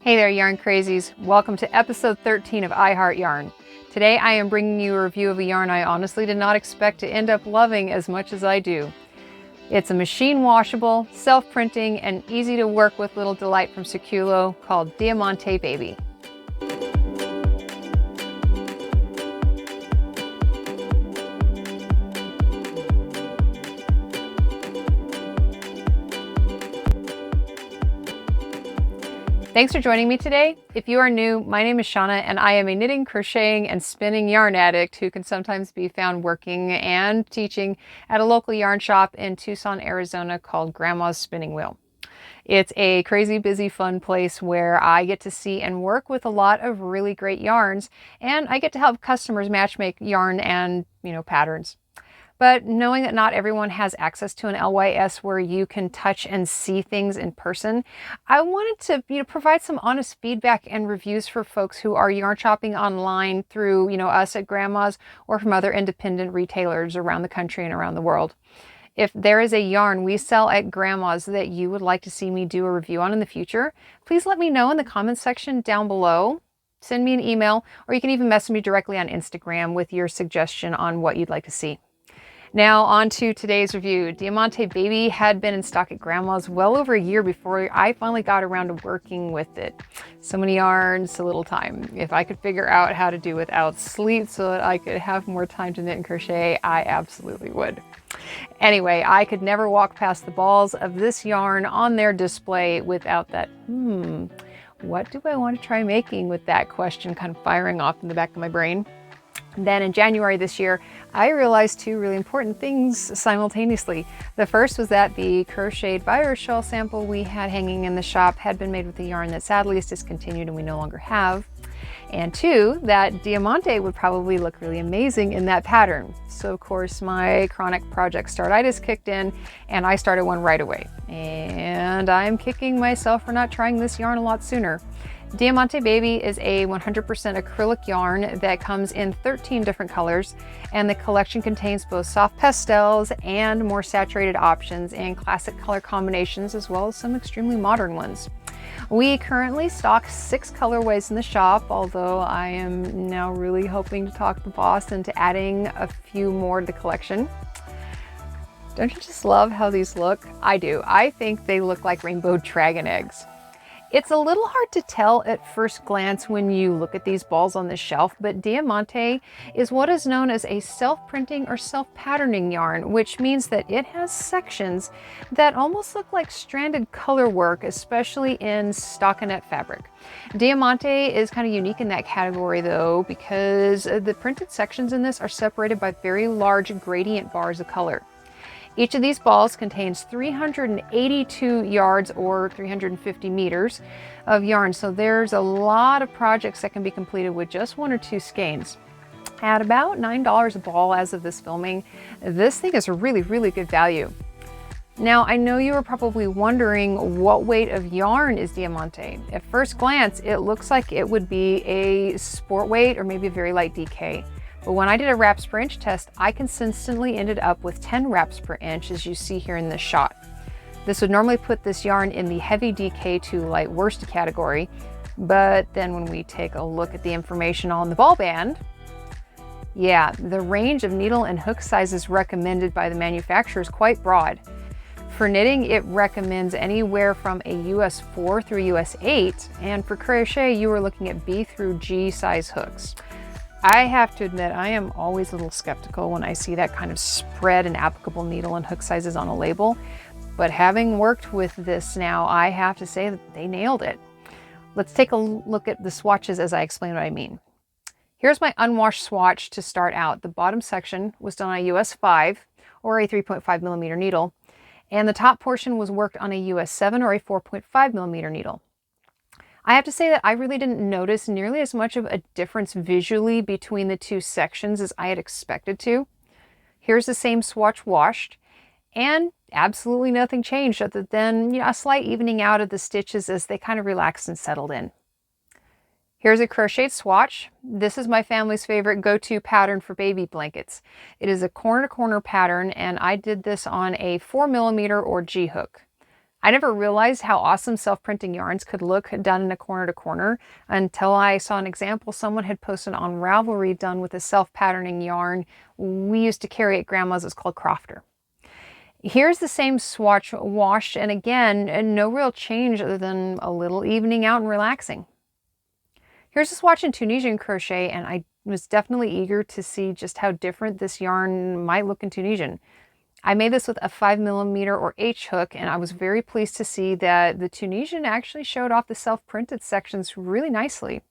Hey there, yarn crazies. Welcome to episode 13 of iHeartYarn. Today I am bringing you a review of a yarn I honestly did not expect to end up loving as much as I do. It's a machine washable, self-printing, and easy to work with little delight from Circulo called Diamante Baby. Thanks for joining me today. If you are new, my name is Shauna and I am a knitting, crocheting, and spinning yarn addict who can sometimes be found working and teaching at a local yarn shop in Tucson, Arizona called Grandma's Spinning Wheel. It's a crazy, busy, fun place where I get to see and work with a lot of really great yarns, and I get to help customers match make yarn and, patterns. But knowing that not everyone has access to an LYS where you can touch and see things in person, I wanted to provide some honest feedback and reviews for folks who are yarn shopping online through us at Grandma's or from other independent retailers around the country and around the world. If there is a yarn we sell at Grandma's that you would like to see me do a review on in the future, please let me know in the comments section down below. Send me an email, or you can even message me directly on Instagram with your suggestion on what you'd like to see. Now on to today's review. Diamante Baby had been in stock at Grandma's well over a year before I finally got around to working with it. So many yarns, so little time. If I could figure out how to do without sleep so that I could have more time to knit and crochet, I absolutely would. Anyway, I could never walk past the balls of this yarn on their display without that, what do I want to try making with that question kind of firing off in the back of my brain. Then in January this year, I realized two really important things simultaneously. The first was that the crocheted virus shawl sample we had hanging in the shop had been made with a yarn that sadly is discontinued and we no longer have. And two, that Diamante would probably look really amazing in that pattern. So of course my chronic project startitis kicked in and I started one right away. And I'm kicking myself for not trying this yarn a lot sooner. Diamante Baby is a 100% acrylic yarn that comes in 13 different colors, and the collection contains both soft pastels and more saturated options and classic color combinations, as well as some extremely modern ones. We currently stock 6 colorways in the shop, although I am now really hoping to talk the boss into adding a few more to the collection. Don't you just love how these look? I do. I think they look like rainbow dragon eggs. It's a little hard to tell at first glance when you look at these balls on the shelf, but Diamante is what is known as a self-printing or self-patterning yarn, which means that it has sections that almost look like stranded color work, especially in stockinette fabric. Diamante is kind of unique in that category though, because the printed sections in this are separated by very large gradient bars of color. Each of these balls contains 382 yards or 350 meters of yarn, so there's a lot of projects that can be completed with just 1 or 2 skeins. At about $9 a ball as of this filming, this thing is a really, really good value. Now, I know you are probably wondering what weight of yarn is Diamante. At first glance, it looks like it would be a sport weight or maybe a very light DK. But when I did a wraps per inch test, I consistently ended up with 10 wraps per inch, as you see here in this shot. This would normally put this yarn in the heavy DK to light worsted category, but then when we take a look at the information on the ball band, yeah, the range of needle and hook sizes recommended by the manufacturer is quite broad. For knitting, it recommends anywhere from a US 4 through US 8, and for crochet, you are looking at B through G size hooks. I have to admit, I am always a little skeptical when I see that kind of spread and applicable needle and hook sizes on a label, but having worked with this now, I have to say that they nailed it. Let's take a look at the swatches as I explain what I mean. Here's my unwashed swatch to start out. The bottom section was done on a US 5 or a 3.5 millimeter needle, and the top portion was worked on a US 7 or a 4.5 millimeter needle. I have to say that I really didn't notice nearly as much of a difference visually between the two sections as I had expected to. Here's the same swatch washed, and absolutely nothing changed other than a slight evening out of the stitches as they kind of relaxed and settled in. Here's a crocheted swatch. This is my family's favorite go-to pattern for baby blankets. It is a corner-to-corner pattern, and I did this on a 4 millimeter or G hook. I never realized how awesome self-printing yarns could look done in a corner to corner until I saw an example someone had posted on Ravelry done with a self-patterning yarn we used to carry at Grandma's. It's called Crofter. Here's the same swatch washed, and again, no real change other than a little evening out and relaxing. Here's a swatch in Tunisian crochet, and I was definitely eager to see just how different this yarn might look in Tunisian. I made this with a 5mm or H hook, and I was very pleased to see that the Tunisian actually showed off the self-printed sections really nicely.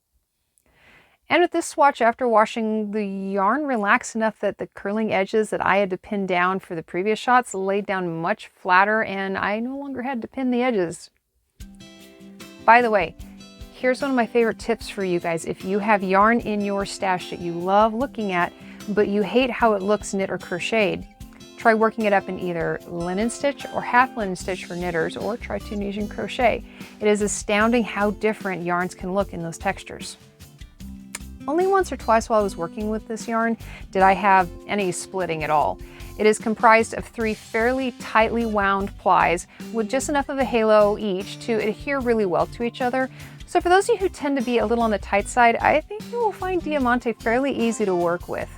And with this swatch, after washing, the yarn relaxed enough that the curling edges that I had to pin down for the previous shots laid down much flatter, and I no longer had to pin the edges. By the way, here's one of my favorite tips for you guys. If you have yarn in your stash that you love looking at, but you hate how it looks knit or crocheted, try working it up in either linen stitch or half linen stitch for knitters, or try Tunisian crochet. It is astounding how different yarns can look in those textures. Only once or twice while I was working with this yarn did I have any splitting at all. It is comprised of 3 fairly tightly wound plies with just enough of a halo each to adhere really well to each other. So for those of you who tend to be a little on the tight side, I think you will find Diamante fairly easy to work with.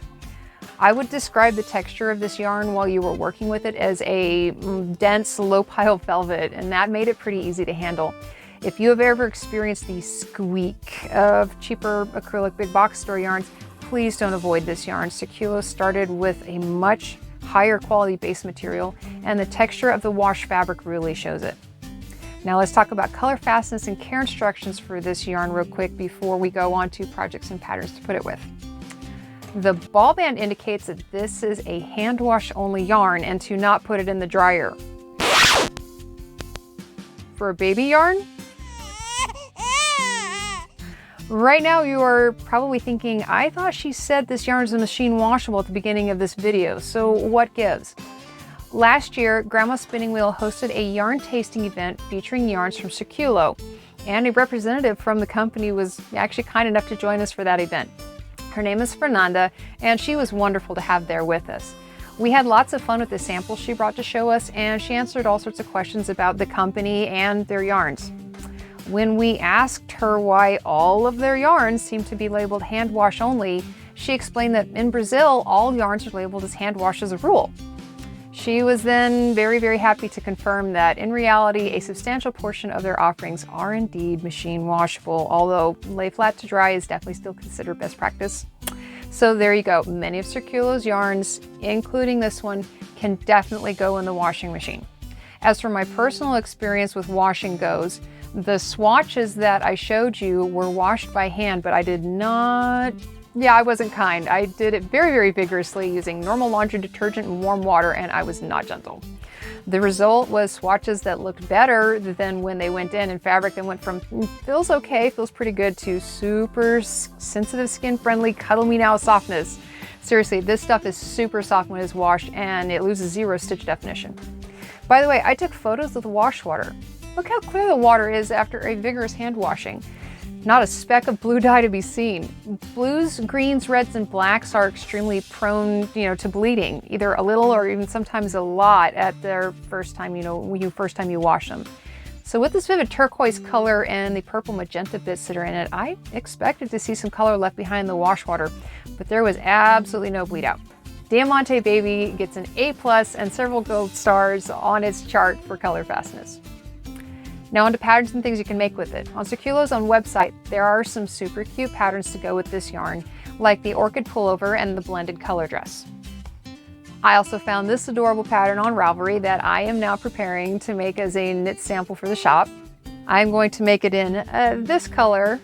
I would describe the texture of this yarn while you were working with it as a dense, low-pile velvet, and that made it pretty easy to handle. If you have ever experienced the squeak of cheaper acrylic big box store yarns, please don't avoid this yarn. Circulo started with a much higher quality base material, and the texture of the wash fabric really shows it. Now let's talk about color fastness and care instructions for this yarn real quick before we go on to projects and patterns to put it with. The ball band indicates that this is a hand wash only yarn and to not put it in the dryer. For a baby yarn? Right now you are probably thinking, I thought she said this yarn is machine washable at the beginning of this video, so what gives? Last year, Grandma's Spinning Wheel hosted a yarn tasting event featuring yarns from Circulo, and a representative from the company was actually kind enough to join us for that event. Her name is Fernanda, and she was wonderful to have there with us. We had lots of fun with the samples she brought to show us, and she answered all sorts of questions about the company and their yarns. When we asked her why all of their yarns seemed to be labeled hand wash only, she explained that in Brazil, all yarns are labeled as hand wash as a rule. She was then very, very happy to confirm that in reality, a substantial portion of their offerings are indeed machine washable, although lay flat to dry is definitely still considered best practice. So there you go. Many of Circulo's yarns, including this one, can definitely go in the washing machine. As for my personal experience with washing goes, the swatches that I showed you were washed by hand, but I did not, I wasn't kind. I did it very, very vigorously using normal laundry detergent and warm water, and I was not gentle. The result was swatches that looked better than when they went in fabric that went from feels okay, feels pretty good, to super sensitive, skin friendly, cuddle me now softness. Seriously, this stuff is super soft when it's washed, and it loses 0 stitch definition. By the way, I took photos of the wash water. Look how clear the water is after a vigorous hand washing. Not a speck of blue dye to be seen. Blues, greens, reds, and blacks are extremely prone, to bleeding, either a little or even sometimes a lot at their first time, when you wash them. So with this vivid turquoise color and the purple magenta bits that are in it, I expected to see some color left behind in the wash water, but there was absolutely no bleed out. Diamante Baby gets an A+ and several gold stars on its chart for color fastness. Now onto patterns and things you can make with it. On Circulo's own website, there are some super cute patterns to go with this yarn, like the orchid pullover and the blended color dress. I also found this adorable pattern on Ravelry that I am now preparing to make as a knit sample for the shop. I'm going to make it in this color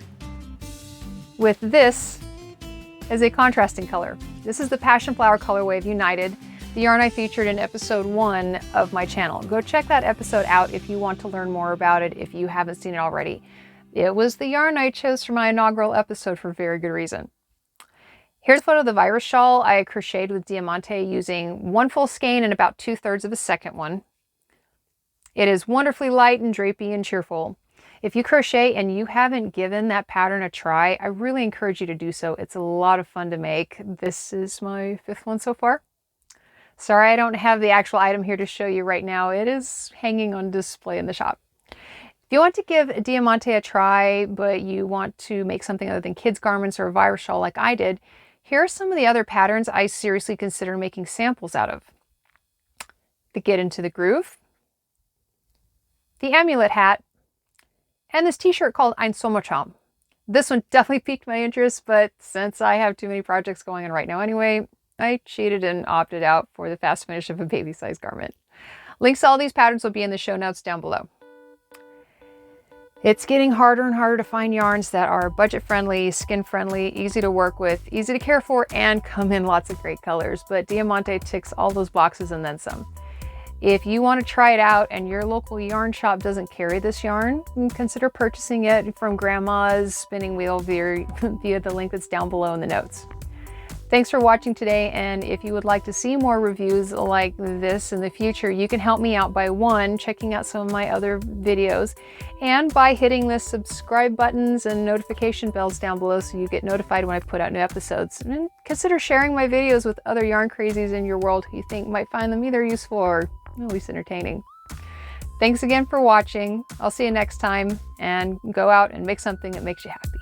with this as a contrasting color. This is the Passion Flower colorway of United, the yarn I featured in episode 1 of my channel. Go check that episode out if you want to learn more about it if you haven't seen it already. It was the yarn I chose for my inaugural episode for very good reason. Here's a photo of the virus shawl I crocheted with Diamante using 1 full skein and about 2/3 of a second one. It is wonderfully light and drapey and cheerful. If you crochet and you haven't given that pattern a try, I really encourage you to do so. It's a lot of fun to make. This is my 5th one so far. Sorry, I don't have the actual item here to show you right now. It is hanging on display in the shop. If you want to give Diamante a try, but you want to make something other than kids garments or a virus shawl like I did, here are some of the other patterns I seriously consider making samples out of. The Get Into the Groove, the Amulet Hat, and this t-shirt called Ein Sommertraum. This one definitely piqued my interest, but since I have too many projects going on right now anyway, I cheated and opted out for the fast finish of a baby-sized garment. Links to all these patterns will be in the show notes down below. It's getting harder and harder to find yarns that are budget-friendly, skin-friendly, easy to work with, easy to care for, and come in lots of great colors, but Diamante ticks all those boxes and then some. If you want to try it out and your local yarn shop doesn't carry this yarn, consider purchasing it from Grandma's Spinning Wheel via the link that's down below in the notes. Thanks for watching today, and if you would like to see more reviews like this in the future, you can help me out by 1, checking out some of my other videos, and by hitting the subscribe buttons and notification bells down below so you get notified when I put out new episodes. And consider sharing my videos with other yarn crazies in your world who you think might find them either useful or at least entertaining. Thanks again for watching. I'll see you next time, and go out and make something that makes you happy.